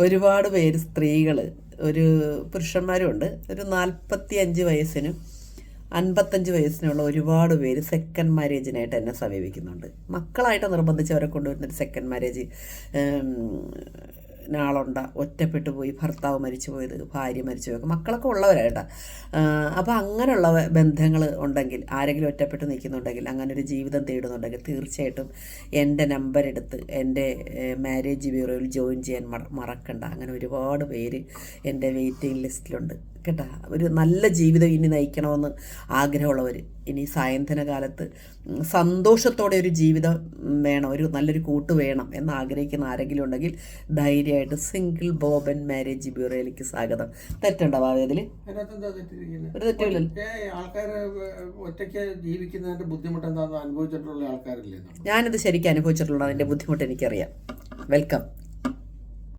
ഒരുപാട് പേര് സ്ത്രീകൾ, ഒരു പുരുഷന്മാരും ഉണ്ട്, ഒരു 45 വയസ്സിനും 55 വയസ്സിനുള്ള ഒരുപാട് പേര് സെക്കൻഡ് മാരേജിനായിട്ട് എന്നെ സമീപിക്കുന്നുണ്ട്. മക്കളായിട്ട് നിർബന്ധിച്ച് അവരെ കൊണ്ടുവരുന്നൊരു സെക്കൻഡ് മാരേജ് നാളുണ്ട, ഒറ്റപ്പെട്ടു പോയി, ഭർത്താവ് മരിച്ചു പോയത്, ഭാര്യ മരിച്ചു പോയത്, മക്കളൊക്കെ ഉള്ളവരായിട്ടാ. അപ്പോൾ അങ്ങനെയുള്ള ബന്ധങ്ങൾ ഉണ്ടെങ്കിൽ, ആരെങ്കിലും ഒറ്റപ്പെട്ട് നിൽക്കുന്നുണ്ടെങ്കിൽ, അങ്ങനെ ഒരു ജീവിതം തേടുന്നുണ്ടെങ്കിൽ തീർച്ചയായിട്ടും എൻ്റെ നമ്പർ എടുത്ത് എൻ്റെ മാരേജ് ബ്യൂറോയിൽ ജോയിൻ ചെയ്യാൻ മറക്കണ്ട. അങ്ങനെ ഒരുപാട് പേര് എൻ്റെ വെയിറ്റിംഗ് ലിസ്റ്റിലുണ്ട് കേട്ടോ. ഒരു നല്ല ജീവിതം ഇനി നയിക്കണമെന്ന് ആഗ്രഹമുള്ളവർ, ഇനി സായന്തന കാലത്ത് സന്തോഷത്തോടെ ഒരു ജീവിതം വേണം, ഒരു നല്ലൊരു കൂട്ട് വേണം എന്ന് ആഗ്രഹിക്കുന്ന ആരെങ്കിലും ഉണ്ടെങ്കിൽ ധൈര്യമായിട്ട് സിംഗിൾ ബോബൻ മാരേജ് ബ്യൂറോയിലേക്ക് സ്വാഗതം. തെറ്റുണ്ടോ ഭാവേദിൽ? ഒരു തെറ്റില്ല. ഞാനിത് ശരിക്കും അനുഭവിച്ചിട്ടുള്ള അതിൻ്റെ ബുദ്ധിമുട്ട് എനിക്കറിയാം. വെൽക്കം.